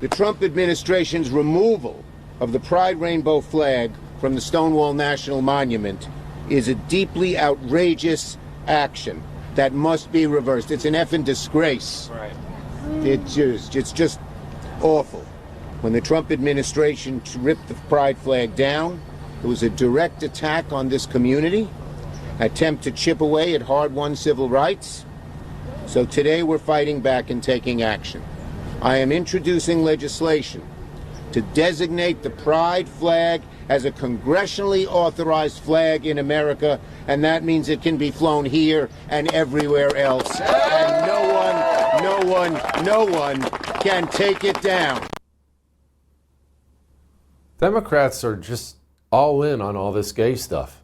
The Trump administration's removal of the Pride rainbow flag from the Stonewall National Monument is a deeply outrageous action that must be reversed. It's an effing disgrace. Right. It's just awful. When the Trump administration ripped the Pride flag down, it was a direct attack on this community, attempt to chip away at hard-won civil rights. So today we're fighting back and taking action. I am introducing legislation to designate the Pride flag as a congressionally authorized flag in America, and that means it can be flown here and everywhere else, and no one can take it down. Democrats are just all in on all this gay stuff.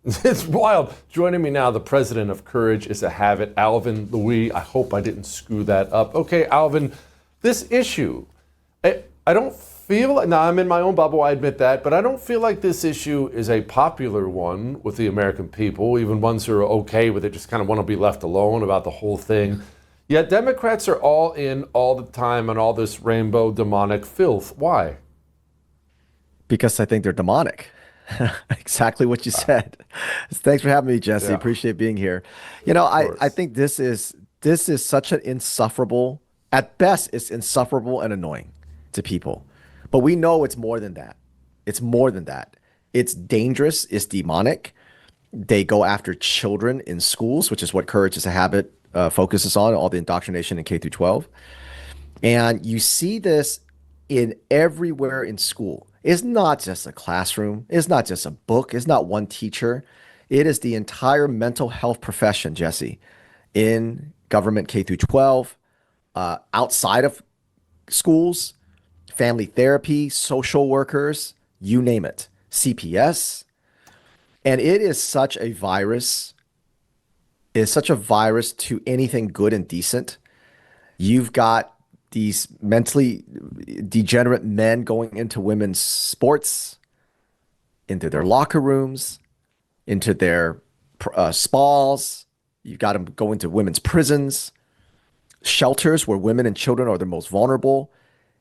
It's wild. Joining me now, the president of Courage Is a Habit, Alvin Lui. I hope I didn't screw that up. Okay, Alvin, this issue, I don't feel like, now I'm in my own bubble, I admit that, but I don't feel like this issue is a popular one with the American people, even ones who are okay with it, just kind of want to be left alone about the whole thing. Yet Democrats are all in all the time on all this rainbow demonic filth. Why? Because I think they're demonic. Exactly what you said. Thanks for having me, Jesse. Yeah. Appreciate being here. You know, I think this is such an insufferable, at best, it's insufferable and annoying to people. But we know it's more than that. It's more than that. It's dangerous. It's demonic. They go after children in schools, which is what Courage Is a Habit focuses on, all the indoctrination in K through 12. And you see this in everywhere in school. It's not just a classroom. It's not just a book. It's not one teacher. It is the entire mental health profession, Jesse, in government K through 12, outside of schools, family therapy, social workers, you name it, CPS. And it is such a virus. It is such a virus to anything good and decent. You've got these mentally degenerate men going into women's sports, into their locker rooms, into their spas. You've got them going to women's prisons, shelters where women and children are the most vulnerable.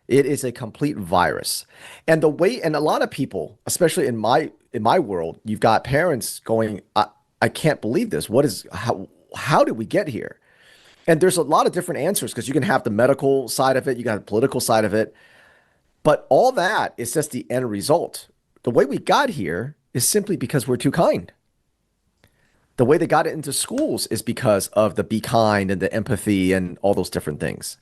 It is a complete virus. And a lot of people, especially in my world, you've got parents going, I can't believe this. How did we get here? And there's a lot of different answers, because you can have the medical side of it, you got the political side of it, but all that is just the end result. The way we got here is simply because we're too kind. The way they got it into schools is because of the be kind and the empathy and all those different things.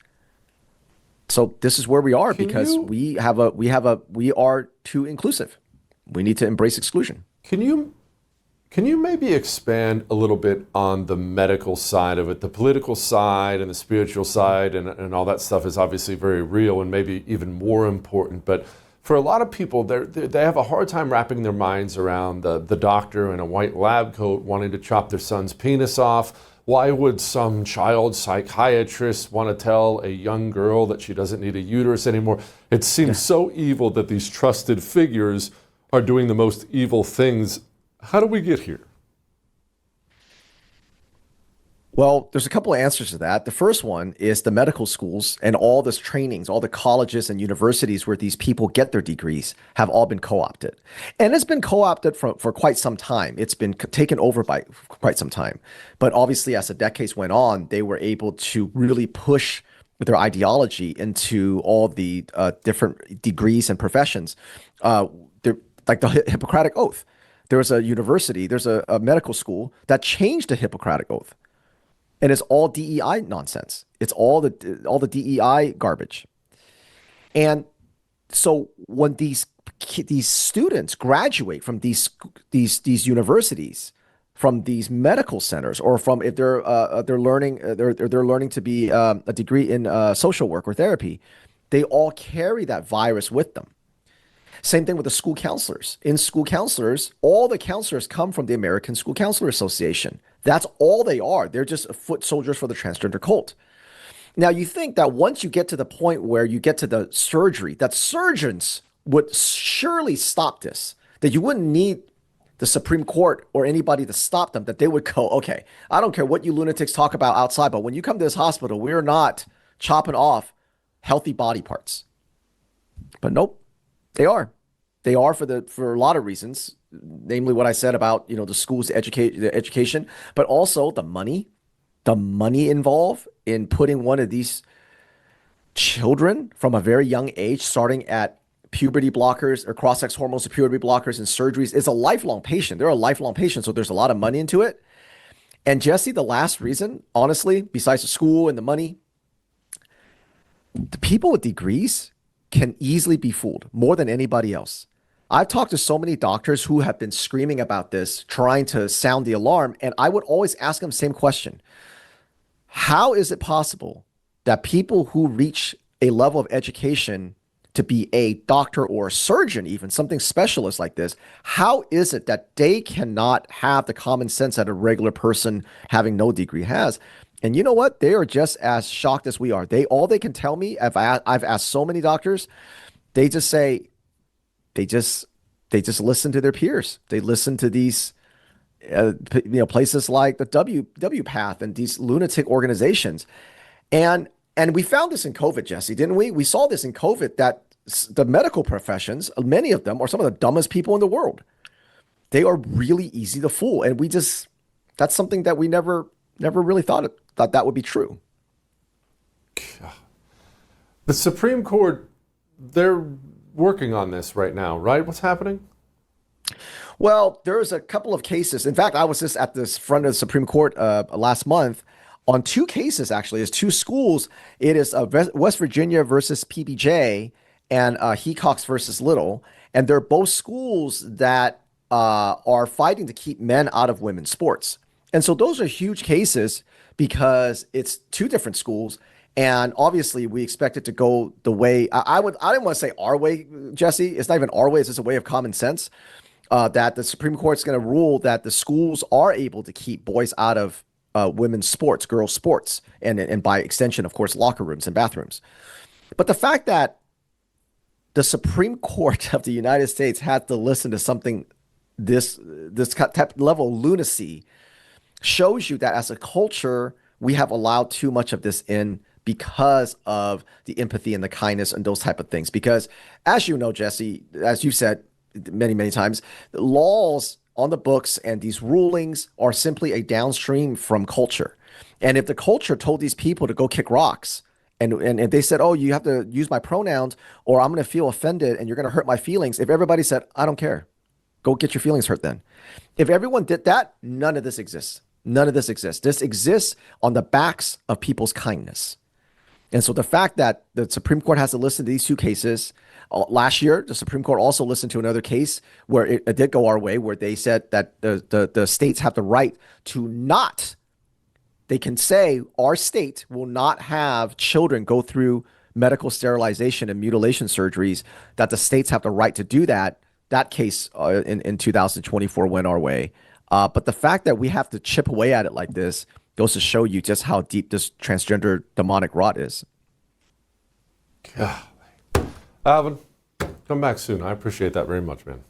So this is where we are because we are too inclusive. We need to embrace exclusion. Can you maybe expand a little bit on the medical side of it? The political side and the spiritual side and all that stuff is obviously very real and maybe even more important. But for a lot of people, they have a hard time wrapping their minds around the doctor in a white lab coat wanting to chop their son's penis off. Why would some child psychiatrist want to tell a young girl that she doesn't need a uterus anymore? It seems so evil that these trusted figures are doing the most evil things. How do we get here? Well, there's a couple of answers to that. The first one is the medical schools and all this trainings, all the colleges and universities where these people get their degrees have all been co-opted. And it's been co-opted for quite some time. It's been taken over by quite some time. But obviously, as the decades went on, they were able to really push their ideology into all the different degrees and professions, like the Hippocratic Oath. There's a university, there's a medical school that changed the Hippocratic Oath. And it's all DEI nonsense. It's all the DEI garbage. And so when these students graduate from these universities, from these medical centers, or from if they're learning to be a degree in social work or therapy, they all carry that virus with them. Same thing with the school counselors. In school counselors, all the counselors come from the American School Counselor Association. That's all they are. They're just foot soldiers for the transgender cult. Now, you think that once you get to the point where you get to the surgery, that surgeons would surely stop this, that you wouldn't need the Supreme Court or anybody to stop them, that they would go, okay, I don't care what you lunatics talk about outside, but when you come to this hospital, we're not chopping off healthy body parts. But nope, they are. They are for a lot of reasons, namely what I said about, the schools, the education, but also the money involved in putting one of these children from a very young age, starting at puberty blockers or cross-sex hormones, puberty blockers and surgeries, is a lifelong patient. They're a lifelong patient, so there's a lot of money into it. And Jesse, the last reason, honestly, besides the school and the money, the people with degrees can easily be fooled more than anybody else. I've talked to so many doctors who have been screaming about this, trying to sound the alarm, and I would always ask them the same question. How is it possible that people who reach a level of education to be a doctor or a surgeon, even something specialist like this, how is it that they cannot have the common sense that a regular person having no degree has? And you know what? They are just as shocked as we are. All they can tell me, I've asked so many doctors, they just say, they just listen to their peers. They listen to these, places like the W Path and these lunatic organizations. And we found this in COVID, Jesse, didn't we? We saw this in COVID, that the medical professions, many of them are some of the dumbest people in the world. They are really easy to fool. And that's something that we never really thought that would be true. The Supreme Court, they're working on this right now, right? What's happening? Well, there's a couple of cases. In fact, I was just at this front of the Supreme Court last month on two cases, actually. It's two schools. It is West Virginia versus PBJ and Hecox versus Little. And they're both schools that are fighting to keep men out of women's sports. And so those are huge cases because it's two different schools. And obviously, we expect it to go the way I didn't want to say our way, Jesse. It's not even our way. It's just a way of common sense that the Supreme Court's going to rule that the schools are able to keep boys out of women's sports, girls' sports, and by extension, of course, locker rooms and bathrooms. But the fact that the Supreme Court of the United States had to listen to something this type level of lunacy shows you that as a culture, we have allowed too much of this in because of the empathy and the kindness and those type of things. Because as you know, Jesse, as you've said many, many times, the laws on the books and these rulings are simply a downstream from culture. And if the culture told these people to go kick rocks and they said, oh, you have to use my pronouns or I'm going to feel offended and you're going to hurt my feelings. If everybody said, I don't care, go get your feelings hurt then. If everyone did that, none of this exists. None of this exists. This exists on the backs of people's kindness. And so the fact that the Supreme Court has to listen to these two cases, last year, the Supreme Court also listened to another case where it did go our way, where they said that the states have the right to not, they can say our state will not have children go through medical sterilization and mutilation surgeries, that the states have the right to do that. That case in 2024 went our way. But the fact that we have to chip away at it like this goes to show you just how deep this transgender demonic rot is. God. Alvin, come back soon. I appreciate that very much, man.